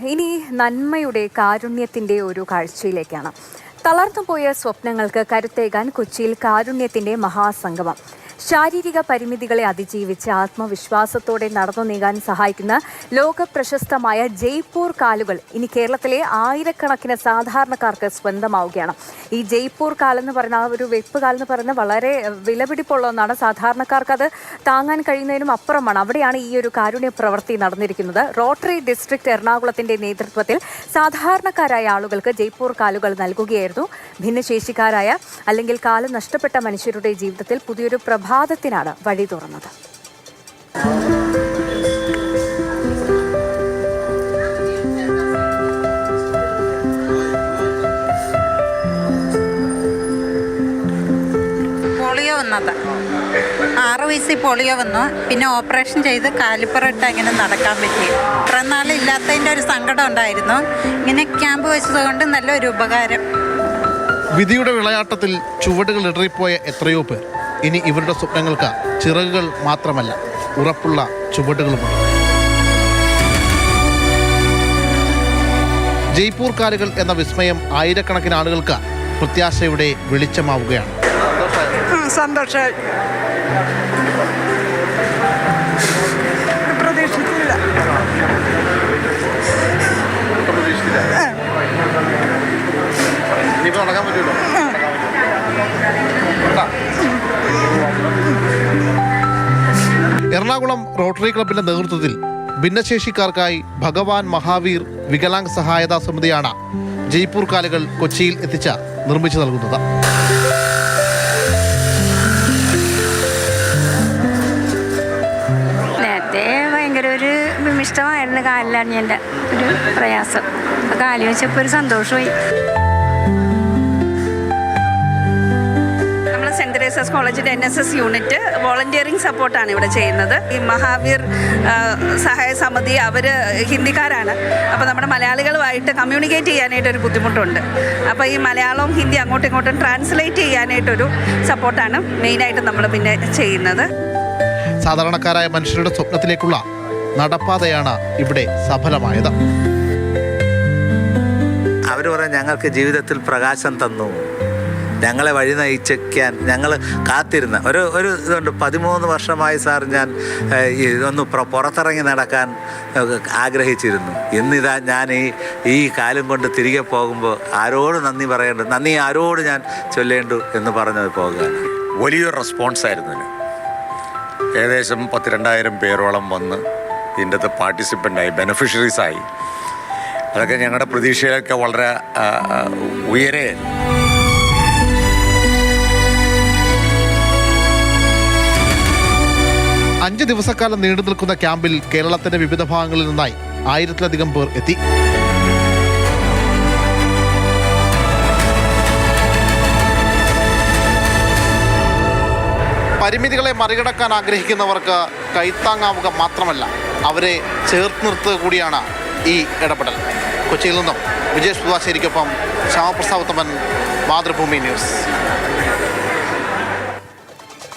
ഇനി നന്മയുടെ കാരുണ്യത്തിൻ്റെ ഒരു കാഴ്ചയിലേക്കാണ്. തളർന്നുപോയ സ്വപ്നങ്ങൾക്ക് കരുത്തേകാൻ കൊച്ചിയിൽ കാരുണ്യത്തിൻ്റെ മഹാസംഗമം. ശാരീരിക പരിമിതികളെ അതിജീവിച്ച് ആത്മവിശ്വാസത്തോടെ നടന്നു നീങ്ങാൻ സഹായിക്കുന്ന ലോകപ്രശസ്തമായ ജയ്പൂർ കാലുകൾ ഇനി കേരളത്തിലെ ആയിരക്കണക്കിന് സാധാരണക്കാർക്ക് സ്വന്തമാവുകയാണ്. ഈ ജയ്പൂർ കാലെന്ന് പറയുന്ന ആ ഒരു വെപ്പ് കാലെന്ന് പറയുന്നത് വളരെ വിലപിടിപ്പുള്ള ഒന്നാണ്. സാധാരണക്കാർക്ക് അത് താങ്ങാൻ കഴിയുന്നതിനും അപ്പുറമാണ്. അവിടെയാണ് ഈ ഒരു കാരുണ്യ പ്രവൃത്തി നടന്നിരിക്കുന്നത്. റോട്ടറി ഡിസ്ട്രിക്ട് എറണാകുളത്തിന്റെ നേതൃത്വത്തിൽ സാധാരണക്കാരായ ആളുകൾക്ക് ജയ്പൂർ കാലുകൾ നൽകുകയായിരുന്നു. ഭിന്നശേഷിക്കാരായ അല്ലെങ്കിൽ കാല് നഷ്ടപ്പെട്ട മനുഷ്യരുടെ ജീവിതത്തിൽ പുതിയൊരു പ്രഭാതത്തിനാണ് വഴി തുറന്നത്. പോളിയോ വന്നത് 6 വയസ്സിൽ പോളിയോ വന്നു. പിന്നെ ഓപ്പറേഷൻ ചെയ്ത് കാലിപ്പുറട്ട് അങ്ങനെ നടക്കാൻ പറ്റി. ഇത്ര നാളില്ലാത്തതിൻ്റെ ഒരു സങ്കടം ഉണ്ടായിരുന്നു. ഇങ്ങനെ ക്യാമ്പ് വെച്ചതുകൊണ്ട് നല്ലൊരു ഉപകാരം. വിധിയുടെ വിളയാട്ടത്തിൽ ചുവടുകൾ ഇടറിപ്പോയ എത്രയോ പേർ ഇനി ഇവരുടെ സ്വപ്നങ്ങൾക്ക് ചിറകുകൾ മാത്രമല്ല, ഉറപ്പുള്ള ചുവടുകളുമുണ്ട്. ജയ്പൂർ കാലുകൾ എന്ന വിസ്മയം ആയിരക്കണക്കിന് ആളുകൾക്ക് പ്രത്യാശയുടെ വെളിച്ചമാവുകയാണ്. സന്തോഷമായി. പ്രതീക്ഷിച്ചില്ല. എറണാകുളം റോട്ടറി ക്ലബിന്റെ നേതൃത്വത്തിൽ ഭിന്നശേഷിക്കാർക്കായി ഭഗവാൻ മഹാവീർ വികലാംഗ് സഹായതാ സമിതിയാണ് ജയ്പൂർ കാലുകൾ കൊച്ചിയിൽ എത്തിച്ച് നിർമ്മിച്ചു നൽകുന്നത്. നേരത്തെ ഭയങ്കര ഒരു വിമിഷ്ടമായിരുന്നു കാലിലാണ് എൻ്റെ ഒരു പ്രയാസം. കാല് വെച്ചപ്പോൾ ഒരു സന്തോഷമായി. സെൻറ് തെരേസാസ് കോളേജിൻ്റെ NSS യൂണിറ്റ് വോളണ്ടിയറിങ് സപ്പോർട്ടാണ് ഇവിടെ ചെയ്യുന്നത്. ഈ മഹാവീർ സഹായ സമിതി അവർ ഹിന്ദിക്കാരാണ്. അപ്പോൾ നമ്മുടെ മലയാളികളുമായിട്ട് കമ്മ്യൂണിക്കേറ്റ് ചെയ്യാനായിട്ടൊരു ബുദ്ധിമുട്ടുണ്ട്. അപ്പോൾ ഈ മലയാളവും ഹിന്ദി അങ്ങോട്ടും ഇങ്ങോട്ടും ട്രാൻസ്ലേറ്റ് ചെയ്യാനായിട്ടൊരു സപ്പോർട്ടാണ് മെയിനായിട്ട് നമ്മൾ പിന്നെ ചെയ്യുന്നത്. സാധാരണക്കാരായ മനുഷ്യരുടെ സ്വപ്നത്തിലേക്കുള്ള നടപ്പാതയാണ് ഇവിടെ സഫലമായത്. അവർ പറയാൻ ഞങ്ങൾക്ക് ജീവിതത്തിൽ പ്രകാശം തന്നു, ഞങ്ങളെ വഴി നയിക്കാൻ ഞങ്ങൾ കാത്തിരുന്ന ഒരു ഇതുണ്ട്. 13 വർഷമായി സാർ ഞാൻ ഒന്ന് പുറത്തിറങ്ങി നടക്കാൻ ആഗ്രഹിച്ചിരുന്നു. ഇന്നിതാ ഞാൻ ഈ കാലം കൊണ്ട് തിരികെ പോകുമ്പോൾ ആരോട് നന്ദി പറയേണ്ടു, നന്ദി ആരോട് ഞാൻ ചൊല്ലേണ്ടു എന്ന് പറഞ്ഞത് പോകുകയാണ്. വലിയൊരു റെസ്പോൺസായിരുന്നു. ഏകദേശം 12,000 പേരോളം വന്ന് ഇതിൻ്റെ അകത്ത് പാർട്ടിസിപ്പൻ്റായി, ബെനഫിഷ്യറീസായി. അതൊക്കെ ഞങ്ങളുടെ പ്രതീക്ഷയിലൊക്കെ വളരെ ഉയരെ. അഞ്ച് ദിവസക്കാലം നീണ്ടു നിൽക്കുന്ന ക്യാമ്പിൽ കേരളത്തിന്റെ വിവിധ ഭാഗങ്ങളിൽ നിന്നായി 1000-ലധികം പേർ എത്തി. പരിമിതികളെ മറികടക്കാൻ ആഗ്രഹിക്കുന്നവർക്ക് കൈത്താങ്ങാവുക മാത്രമല്ല, അവരെ ചേർത്ത് നിർത്തുക കൂടിയാണ് ഈ ഇടപെടൽ. കൊച്ചിയിൽ നിന്നും വിജേഷ് പുതുവാശ്ശേരിക്കൊപ്പം ശ്യാമപ്രസാദ് ഉത്തമൻ, മാതൃഭൂമി ന്യൂസ്.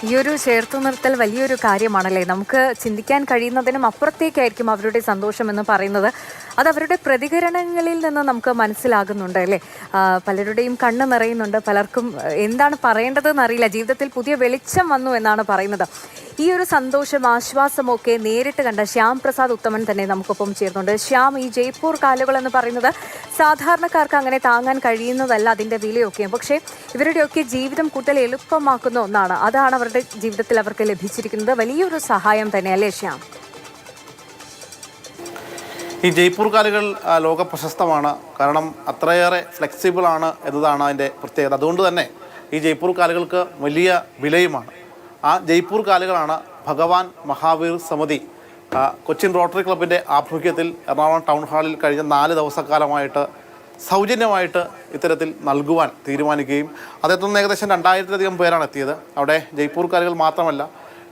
ഈ ഒരു ചേർത്തു നിർത്തൽ വലിയൊരു കാര്യമാണല്ലേ. നമുക്ക് ചിന്തിക്കാൻ കഴിയുന്നതിനും അപ്പുറത്തേക്കായിരിക്കും അവരുടെ സന്തോഷം എന്ന് പറയുന്നത്. അത് അവരുടെ പ്രതികരണങ്ങളിൽ നിന്ന് നമുക്ക് മനസ്സിലാകുന്നുണ്ട് അല്ലേ. പലരുടെയും കണ്ണ് നിറയുന്നുണ്ട്. പലർക്കും എന്താണ് പറയേണ്ടതെന്ന് അറിയില്ല. ജീവിതത്തിൽ പുതിയ വെളിച്ചം വന്നു എന്നാണ് പറയുന്നത്. ഈ ഒരു സന്തോഷം, ആശ്വാസമൊക്കെ നേരിട്ട് കണ്ട ശ്യാം പ്രസാദ് ഉത്തമൻ തന്നെ നമുക്കൊപ്പം ചേർന്നുണ്ട്. ശ്യാം, ഈ ജയ്പൂർ കാലുകൾ എന്ന് പറയുന്നത് സാധാരണക്കാർക്ക് അങ്ങനെ താങ്ങാൻ കഴിയുന്നതല്ല അതിൻ്റെ വിലയൊക്കെ. പക്ഷേ ഇവരുടെയൊക്കെ ജീവിതം കൂടുതൽ എളുപ്പമാക്കുന്ന ഒന്നാണ്. അതാണ് അവരുടെ ജീവിതത്തിൽ അവർക്ക് ലഭിച്ചിരിക്കുന്നത്. വലിയൊരു സഹായം തന്നെയല്ലേ ശ്യാം? ഈ ജയ്പൂർ കാലുകൾ ലോക പ്രശസ്തമാണ്. കാരണം അത്രയേറെ ഫ്ലെക്സിബിൾ ആണ് എന്നതാണ് അതിൻ്റെ പ്രത്യേകത. അതുകൊണ്ട് തന്നെ ഈ ജയ്പൂർ കാലുകൾക്ക് വലിയ വിലയുമാണ്. ആ ജയ്പൂർ കാലുകളാണ് ഭഗവാൻ മഹാവീർ സമിതി കൊച്ചിൻ റോട്ടറി ക്ലബിൻ്റെ ആഭിമുഖ്യത്തിൽ എറണാകുളം ടൗൺ ഹാളിൽ കഴിഞ്ഞ 4 ദിവസക്കാലമായിട്ട് സൗജന്യമായിട്ട് ഇത്തരത്തിൽ നൽകുവാൻ തീരുമാനിക്കുകയും അതേത്തുനിന്ന് ഏകദേശം 2000-ലധികം പേരാണ് എത്തിയത്. അവിടെ ജയ്പൂർ കാലുകൾ മാത്രമല്ല,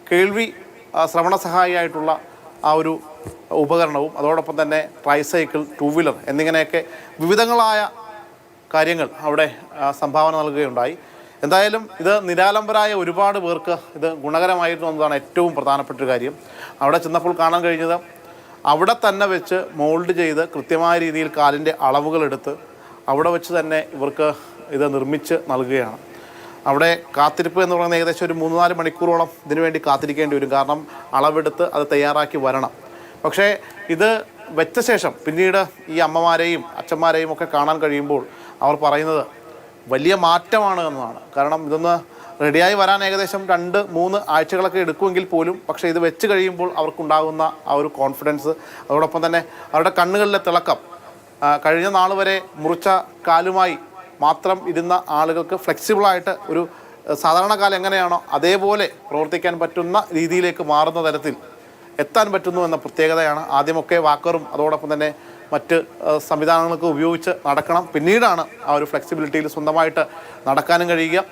കേൾവി ശ്രവണ സഹായിയായിട്ടുള്ള ആ ഒരു ഉപകരണവും അതോടൊപ്പം തന്നെ ട്രൈസൈക്കിൾ, 2 വീലർ എന്നിങ്ങനെയൊക്കെ വിവിധങ്ങളായ കാര്യങ്ങൾ അവിടെ സംഭാവന നൽകുകയുണ്ടായി. എന്തായാലും ഇത് നിരാലംബരായ ഒരുപാട് പേർക്ക് ഇത് ഗുണകരമായിരുന്നു എന്നതാണ് ഏറ്റവും പ്രധാനപ്പെട്ട ഒരു കാര്യം. അവിടെ ചെന്നപ്പോൾ കാണാൻ കഴിഞ്ഞത് അവിടെ തന്നെ വെച്ച് മോൾഡ് ചെയ്ത് കൃത്യമായ രീതിയിൽ കാലിൻ്റെ അളവുകളെടുത്ത് അവിടെ വെച്ച് തന്നെ ഇവർക്ക് ഇത് നിർമ്മിച്ച് നൽകുകയാണ്. അവിടെ കാത്തിരിപ്പ് എന്ന് പറയുന്നത് ഏകദേശം ഒരു 3-4 മണിക്കൂറോളം ഇതിനു വേണ്ടി കാത്തിരിക്കേണ്ടി വരും. കാരണം അളവെടുത്ത് അത് തയ്യാറാക്കി വരണം. പക്ഷേ ഇത് വെച്ച ശേഷം പിന്നീട് ഈ അമ്മമാരെയും അച്ഛന്മാരെയും ഒക്കെ കാണാൻ കഴിയുമ്പോൾ അവർ പറയുന്നത് വലിയ മാറ്റമാണ് എന്നതാണ്. കാരണം ഇതൊന്ന് റെഡിയായി വരാൻ ഏകദേശം 2-3 ആഴ്ചകളൊക്കെ എടുക്കുമെങ്കിൽ പോലും പക്ഷേ ഇത് വെച്ച് കഴിയുമ്പോൾ അവർക്കുണ്ടാകുന്ന ആ ഒരു കോൺഫിഡൻസ്, അതോടൊപ്പം തന്നെ അവരുടെ കണ്ണുകളിലെ തിളക്കം, കഴിഞ്ഞ നാൾ വരെ മുറിച്ച കാലുമായി മാത്രം ഇരുന്ന ആളുകൾക്ക് ഫ്ലെക്സിബിളായിട്ട് ഒരു സാധാരണ കാലം എങ്ങനെയാണോ അതേപോലെ പ്രവർത്തിക്കാൻ പറ്റുന്ന രീതിയിലേക്ക് മാറുന്ന തരത്തിൽ എത്താൻ പറ്റുന്നു എന്ന പ്രത്യേകതയാണ്. ആദ്യമൊക്കെ വാക്കറും അതോടൊപ്പം തന്നെ മറ്റ് സംവിധാനങ്ങളൊക്കെ ഉപയോഗിച്ച് നടക്കണം. പിന്നീടാണ് ആ ഒരു ഫ്ലെക്സിബിലിറ്റിയിൽ സ്വന്തമായിട്ട് നടക്കാനും കഴിയുക.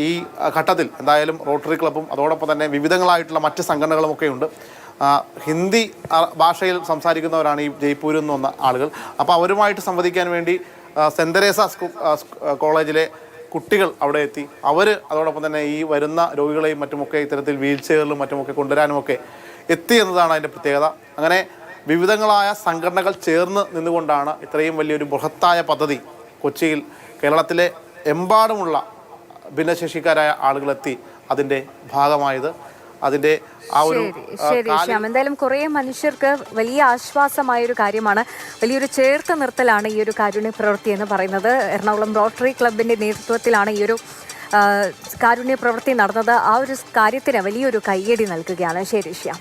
ഈ ഘട്ടത്തിൽ എന്തായാലും റോട്ടറി ക്ലബ്ബും അതോടൊപ്പം തന്നെ വിവിധങ്ങളായിട്ടുള്ള മറ്റ് സംഘടനകളുമൊക്കെ ഉണ്ട്. ഹിന്ദി ഭാഷയിൽ സംസാരിക്കുന്നവരാണ് ഈ ജയ്പൂരിൽ നിന്ന് വന്ന ആളുകൾ. അപ്പോൾ അവരുമായിട്ട് സംവദിക്കാൻ വേണ്ടി സെൻറ് തെരേസ കോളേജിലെ കുട്ടികൾ അവിടെ എത്തി. അവർ അതോടൊപ്പം തന്നെ ഈ വരുന്ന രോഗികളെയും മറ്റുമൊക്കെ ഇത്തരത്തിൽ വീൽ ചെയറിലും മറ്റുമൊക്കെ കൊണ്ടുവരാനുമൊക്കെ എത്തി എന്നതാണ് അതിൻ്റെ പ്രത്യേകത. അങ്ങനെ വിവിധങ്ങളായ സംഘടനകൾ ചേർന്ന് നിന്നുകൊണ്ടാണ് ഇത്രയും വലിയൊരു ബൃഹത്തായ പദ്ധതി കൊച്ചിയിൽ കേരളത്തിലെ എമ്പാടുമുള്ള ഭിന്നശേഷിക്കാരായ ആളുകളെത്തി അതിൻ്റെ ഭാഗമായത്. അതിൻ്റെ ആ ഒരു ശരി ശ്യാം, എന്തായാലും കുറേ മനുഷ്യർക്ക് വലിയ ആശ്വാസമായൊരു കാര്യമാണ്, വലിയൊരു ചേർത്ത് നിർത്തലാണ് ഈ ഒരു കാരുണ്യ പ്രവൃത്തി എന്ന് പറയുന്നത്. എറണാകുളം റോട്ടറി ക്ലബിൻ്റെ നേതൃത്വത്തിലാണ് ഈ ഒരു കാരുണ്യ പ്രവൃത്തി നടന്നത്. ആ ഒരു കാര്യത്തിന് വലിയൊരു കയ്യടി നൽകുകയാണ്. ശരി ശ്യാം.